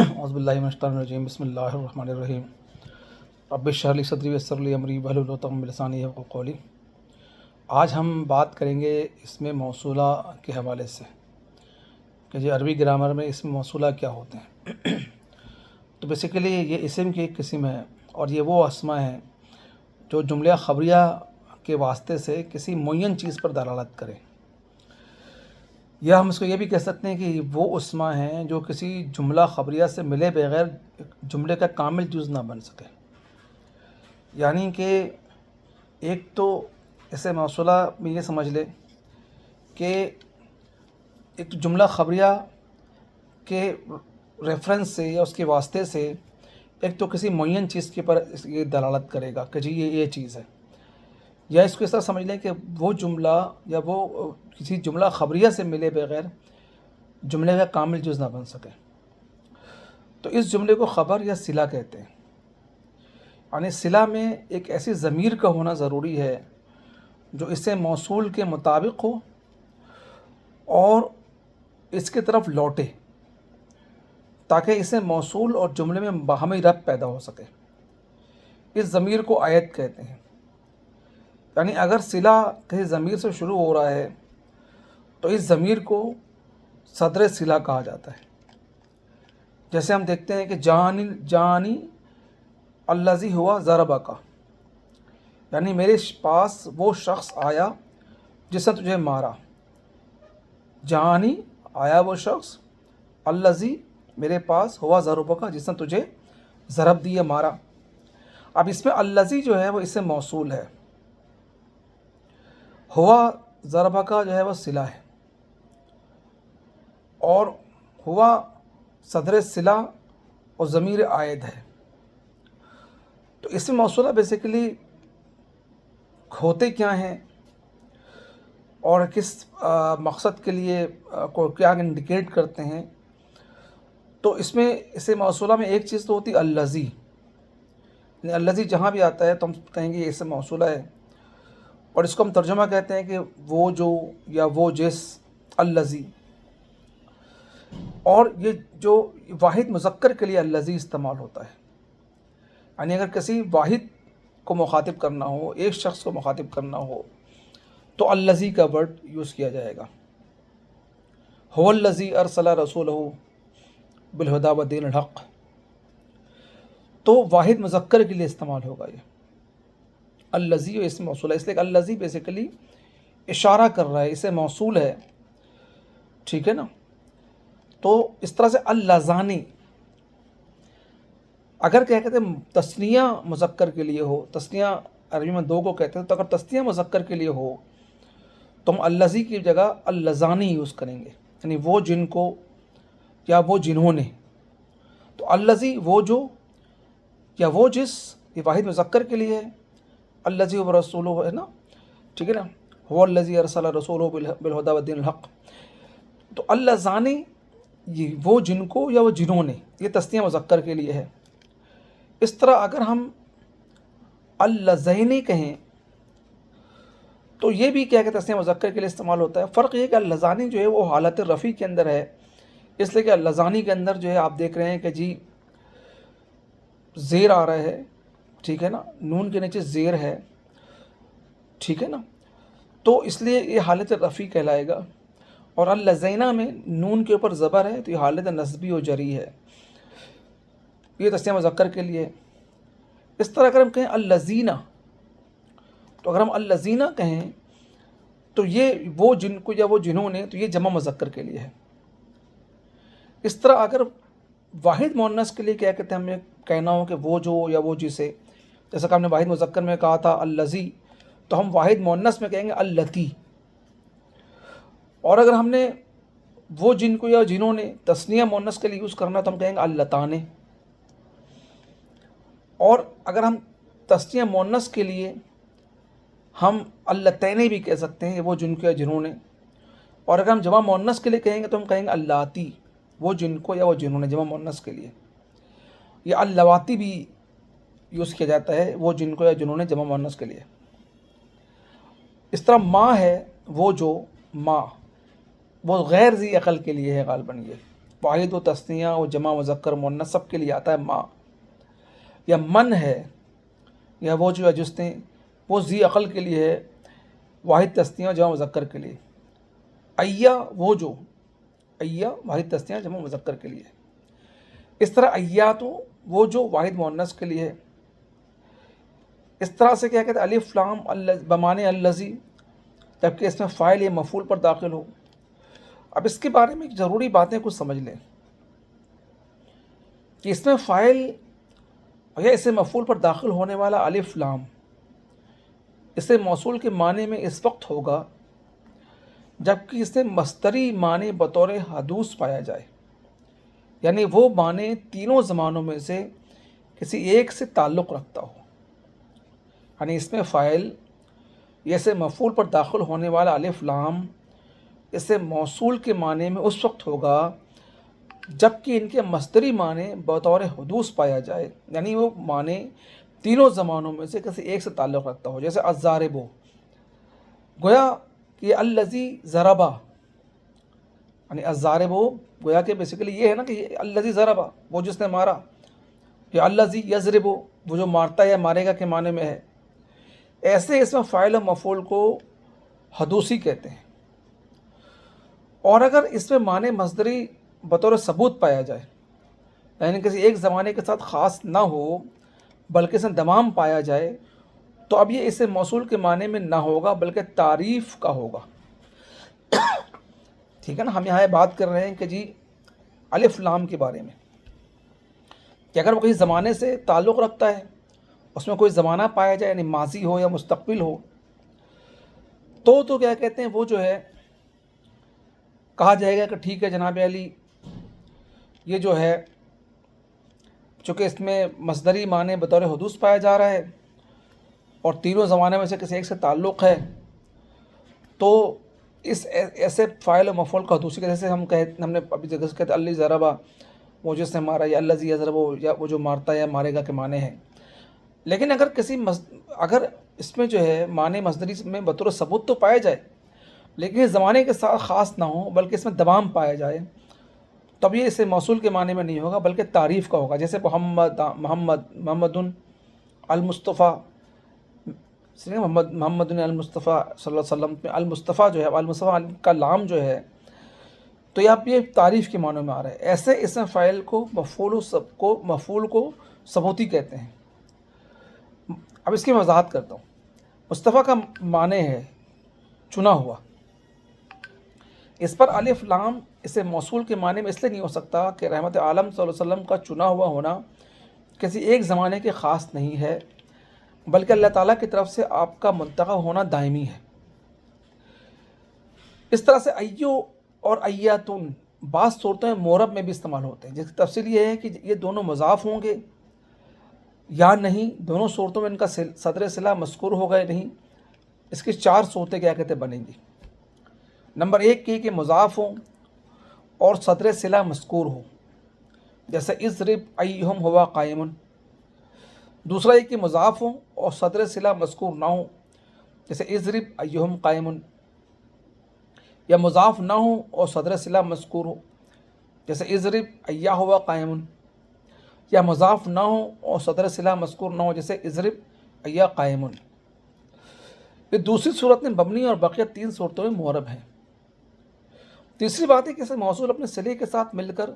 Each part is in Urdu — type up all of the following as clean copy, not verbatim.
اعوذ باللہ من الشیطان الرجیم، بسم اللہ الرحمن الرحیم۔ رب اشرح لی صدری ویسر لی امری واحلل عقدۃ من لسانی یفقہوا قولی۔ آج ہم بات کریں گے اسم موصولہ کے حوالے سے کہ جی عربی گرامر میں اسم موصولہ کیا ہوتے ہیں۔ تو بیسیکلی یہ اسم کی ایک قسم ہے، اور یہ وہ اسماء ہیں جو جملہ خبریہ کے واسطے سے کسی معین چیز پر دلالت کریں، یا ہم اس کو یہ بھی کہہ سکتے ہیں کہ وہ اسماء ہیں جو کسی جملہ خبریہ سے ملے بغیر جملے کا کامل جز نہ بن سکے۔ یعنی کہ ایک تو اسے موصولہ میں یہ سمجھ لے کہ ایک جملہ خبریہ کے ریفرنس سے یا اس کے واسطے سے ایک تو کسی معین چیز کے پر یہ دلالت کرے گا کہ جی یہ چیز ہے، یا اس کو اس طرح سمجھ لیں کہ وہ جملہ یا وہ کسی جملہ خبریہ سے ملے بغیر جملے کا کامل جز نہ بن سکے۔ تو اس جملے کو خبر یا صلہ کہتے ہیں۔ یعنی صلہ میں ایک ایسی ضمیر کا ہونا ضروری ہے جو اسے موصول کے مطابق ہو اور اس کی طرف لوٹے، تاکہ اسے موصول اور جملے میں باہمی ربط پیدا ہو سکے۔ اس ضمیر کو آیت کہتے ہیں۔ یعنی اگر صلہ کسی ضمیر سے شروع ہو رہا ہے تو اس ضمیر کو صدر صلہ کہا جاتا ہے۔ جیسے ہم دیکھتے ہیں کہ جانی الذی ہوا ضربک، یعنی میرے پاس وہ شخص آیا جس نے تجھے مارا۔ جانی آیا وہ شخص، الذی میرے پاس، ہوا ضربک جس نے تجھے ضرب دیا، مارا۔ اب اس میں الذی جو ہے وہ اسم موصول ہے، ہوا ضربہ کا جو ہے وہ صلہ ہے، اور ہوا صدر صلہ اور ضمیر عائد ہے۔ تو اسم موصولہ بیسیکلی ہوتے کیا ہیں اور کس مقصد کے لیے کو کیا انڈیکیٹ کرتے ہیں؟ تو اس میں اسم موصولہ میں ایک چیز تو ہوتی ہے الذی، یعنی الذی جہاں بھی آتا ہے تو ہم کہیں گے یہ اسم موصولہ ہے، اور اس کو ہم ترجمہ کہتے ہیں کہ وہ جو یا وہ جس، الذی۔ اور یہ جو واحد مذکر کے لیے الذی استعمال ہوتا ہے، یعنی اگر کسی واحد کو مخاطب کرنا ہو، ایک شخص کو مخاطب کرنا ہو تو الذی کا ورڈ یوز کیا جائے گا۔ هو الذی ارسل رسولہ بالہدی ودین الحق، تو واحد مذکر کے لیے استعمال ہوگا یہ الذی، اور اسم موصول ہے، اس لیے کہ الذی بیسیکلی اشارہ کر رہا ہے، اسے موصول ہے، ٹھیک ہے نا۔ تو اس طرح سے اللذانی اگر کیا کہتے ہیں تثنیہ مذکر کے لیے ہو، تثنیہ عربی میں دو کو کہتے ہیں، تو اگر تثنیہ مذکر کے لیے ہو تو ہم الذی کی جگہ اللذانی یوز کریں گے، یعنی وہ جن کو یا وہ جنہوں نے۔ تو الذی وہ جو یا وہ جس، یہ واحد مذکر کے لیے ہے، الذی و رسولہ ہے نا، ٹھیک ہے نا، هو الذی ارسل رسولہ بالہدی ودین الحق۔ تو اللذانی یہ وہ جن کو یا وہ جنہوں نے، یہ تثنیہ مذکر کے لیے ہے۔ اس طرح اگر ہم اللذینی کہیں تو یہ بھی کیا کہ تثنیہ مذکر کے لیے استعمال ہوتا ہے۔ فرق یہ کہ اللذانی جو ہے وہ حالت رفع کے اندر ہے، اس لیے کہ اللذانی کے اندر جو ہے آپ دیکھ رہے ہیں کہ جی زیر آ رہا ہے، ٹھیک ہے نا، نون کے نیچے زیر ہے، ٹھیک ہے نا، تو اس لیے یہ حالت رفع کہلائے گا۔ اور اللذینہ میں نون کے اوپر زبر ہے تو یہ حالت نصبی و جری ہے، یہ تثنیہ مذکر کے لیے۔ اس طرح اگر ہم کہیں اللذینہ، تو اگر ہم اللذینہ کہیں تو یہ وہ جن کو یا وہ جنہوں نے، تو یہ جمع مذکر کے لیے ہے۔ اس طرح اگر واحد مؤنث کے لیے کیا کہتے ہیں، ہمیں کہنا ہو کہ وہ جو یا وہ جسے، جیسا کہ ہم نے واحد مذکر میں کہا تھا الذی، تو ہم واحد مؤنث میں کہیں گے اللتی۔ اور اگر ہم نے وہ جن کو یا جنہوں نے تثنیہ مؤنث کے لیے یوز کرنا تو ہم کہیں گے اللتان۔ اور اگر ہم تثنیہ مؤنث کے لیے ہم اللتین بھی کہہ سکتے ہیں، وہ جن کو یا جنہوں نے۔ اور اگر ہم جمع مؤنث کے لیے کہیں گے تو ہم کہیں گے اللاتی، وہ جن کو یا وہ جنہوں نے، جمع مؤنث کے لیے۔ یا اللواتی بھی یوز کیا جاتا ہے، وہ جن کو یا جنہوں نے، جمع مؤنث کے لیے۔ اس طرح ماں ہے وہ جو، ماں وہ غیر ذی عقل کے لیے ہے غالباً یہ، واحد و تثنیہ و جمع مذکر مؤنث سب کے لیے آتا ہے ما، یا من ہے یا وہ جو ہے جس نے وہ ذی عقل کے لیے ہے، واحد تثنیہ و جمع مذکر کے لیے. ایا وہ جو، ایا واحد تثنیہ جمع مذکر کے لیے. اس طرح ایاتو وہ جو واحد مؤنث کے لیے ہے. اس طرح سے کیا کہتے ہیں الف لام بمانے الذی، جبکہ اس میں فاعل یا مفعول پر داخل ہو. اب اس کے بارے میں ضروری باتیں کچھ سمجھ لیں کہ اس میں فاعل یا اسے مفعول پر داخل ہونے والا الف لام اسے موصول کے معنی میں اس وقت ہوگا جبکہ اس میں مصدری معنی بطور حدوث پایا جائے، یعنی وہ معنی تینوں زمانوں میں سے کسی ایک سے تعلق رکھتا ہو. یعنی اس میں فاعل یا اسے مفعول پر داخل ہونے والا الف لام اسے موصول کے معنی میں اس وقت ہوگا جبکہ ان کے مصدری معنی بطور حدوث پایا جائے، یعنی وہ معنی تینوں زمانوں میں سے کسی ایک سے تعلق رکھتا ہو. جیسے الضارب، گویا کہ الذی ضربا، یعنی الضارب گویا کہ بیسیکلی یہ ہے نا کہ الذی ضربا وہ جس نے مارا، یا الذی یضرب وہ جو مارتا ہے یا مارے گا کے معنی میں ہے. ایسے اس میں فاعل و مفعول کو حدوثی کہتے ہیں. اور اگر اس میں معنی مصدری بطور ثبوت پایا جائے، یعنی کسی ایک زمانے کے ساتھ خاص نہ ہو بلکہ اس میں دوام پایا جائے، تو اب یہ اسے موصول کے معنی میں نہ ہوگا بلکہ تعریف کا ہوگا. ٹھیک ہے نا. ہم یہاں بات کر رہے ہیں کہ جی الف لام کے بارے میں کہ اگر وہ کسی زمانے سے تعلق رکھتا ہے، اس میں کوئی زمانہ پایا جائے یعنی ماضی ہو یا مستقبل ہو، تو کیا کہتے ہیں وہ جو ہے کہا جائے گا کہ ٹھیک ہے جناب علی، یہ جو ہے چونکہ اس میں مصدری معنی بطور حدوث پایا جا رہا ہے اور تینوں زمانے میں سے کسی ایک سے تعلق ہے، تو اس ایسے فاعل و مفعول کا حدوثی، جیسے ہم نے ابھی جگہ سے کہتے الذی ضربا وہ جس نے مارا، یا الذی یضرب یا وہ جو مارتا ہے یا مارے گا کے معنی ہیں. لیکن اگر اگر اس میں جو ہے معنی مصدری میں بطور ثبوت تو پایا جائے لیکن زمانے کے ساتھ خاص نہ ہو بلکہ اس میں دوام پایا جائے، تب یہ اسے موصول کے معنی میں نہیں ہوگا بلکہ تعریف کا ہوگا. جیسے محمد المصطفیٰ، محمد المصطفیٰ صلی اللہ علیہ وسلم میں المصطفیٰ جو ہے، المصطفیٰ کا لام جو ہے، تو یہ تعریف کے معنوں میں آ رہا ہے. ایسے اس میں فاعل کو مفعول کو ثبوتی کہتے ہیں. اب اس کی وضاحت کرتا ہوں. مصطفیٰ کا معنی ہے چنا ہوا. اس پر الف لام اسے موصول کے معنی میں اس لیے نہیں ہو سکتا کہ رحمت عالم صلی اللہ علیہ وسلم کا چنا ہوا ہونا کسی ایک زمانے کے خاص نہیں ہے بلکہ اللہ تعالیٰ کی طرف سے آپ کا منتخب ہونا دائمی ہے. اس طرح سے ایو اور ایاتن بعض صورتوں میں مورب میں بھی استعمال ہوتے ہیں، جس کی تفصیل یہ ہے کہ یہ دونوں مضاف ہوں گے یا نہیں. دونوں صورتوں میں ان کا صدر صلہ مذکور ہوگا یا نہیں. اس کی 4 صورتیں کیا کہتے بنیں گی. نمبر 1 کی کہ مضاف ہوں اور صدر صلہ مذکور ہو، جیسے اضرب ایہم ہوا قائم. دوسرا یہ کہ مضاف ہوں اور صدر صلہ مذکور نہ ہو، جیسے اضرب ایہم قائم. یا مضاف نہ ہو اور صدر صلہ مذکور ہو، جیسے اضرب ایہ ہوا قائم. یا مضاف نہ ہو اور صدر صلہ مذکور نہ ہو، جیسے اضرب ایہ قائم. یہ دوسری صورت میں مبنی اور بقیہ 3 صورتوں میں معرب ہیں. تیسری بات ہے کہ اسے موصول اپنے صلے کے ساتھ مل کر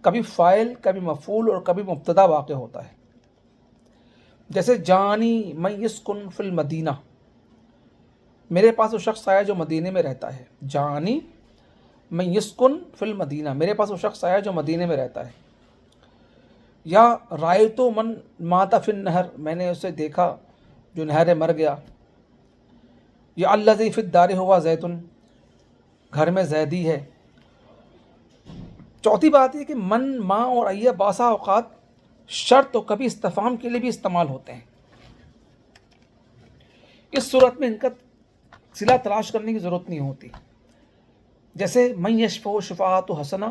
کبھی فاعل، کبھی مفعول اور کبھی مبتدا واقع ہوتا ہے. جیسے جانی من یسکن فی المدینہ، میرے پاس وہ شخص آیا جو مدینے میں رہتا ہے. جانی من یسکن فی المدینہ، میرے پاس وہ شخص آیا جو مدینے میں رہتا ہے. یا رایتو من مات فی النہر، میں نے اسے دیکھا جو نہر مر گیا. یا الذی فی الدار ہوا زیتن، گھر میں زیدی ہے. چوتھی بات یہ کہ من، ما اور ایہ بعض اوقات شرط و کبھی استفہام کے لیے بھی استعمال ہوتے ہیں. اس صورت میں ان کا صلہ تلاش کرنے کی ضرورت نہیں ہوتی. جیسے من یشفع شفاعت حسنہ،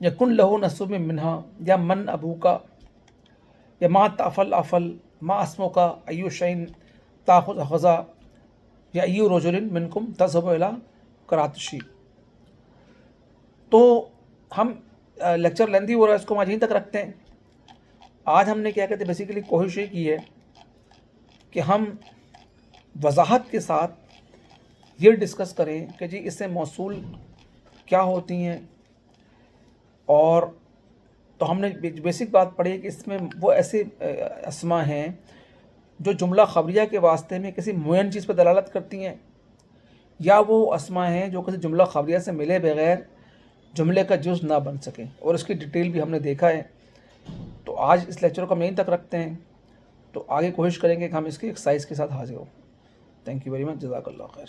یا کن لہو نصیب منہا، یا من ابو کا، یا ما تافل افل، ما اسمو کا ایو شعین تاخذ خزا، یا ایو رجل منکم تذهب الی کراتشی. تو ہم لیکچر لیندی ہو رہا ہے اس کو ہم یہیں تک رکھتے ہیں. آج ہم نے کیا کہتے ہیں بیسیکلی کوشش یہ کی ہے کہ ہم وضاحت کے ساتھ یہ ڈسکس کریں کہ جی اس سے موصول کیا ہوتی ہیں. اور تو ہم نے بیسک بات پڑھی کہ اس میں وہ ایسے اسما ہیں جو جملہ خبریہ کے واسطے میں کسی معین چیز پر دلالت کرتی ہیں، یا وہ اسما ہیں جو کسی جملہ خبریہ سے ملے بغیر جملے کا جز نہ بن سکیں، اور اس کی ڈیٹیل بھی ہم نے دیکھا ہے. تو آج اس لیکچر کو ہم یہیں تک رکھتے ہیں. تو آگے کوشش کریں گے کہ ہم اس کی ایکسرسائز کے ساتھ حاضر ہوں. Thank you very much. جزاک اللہ خیر.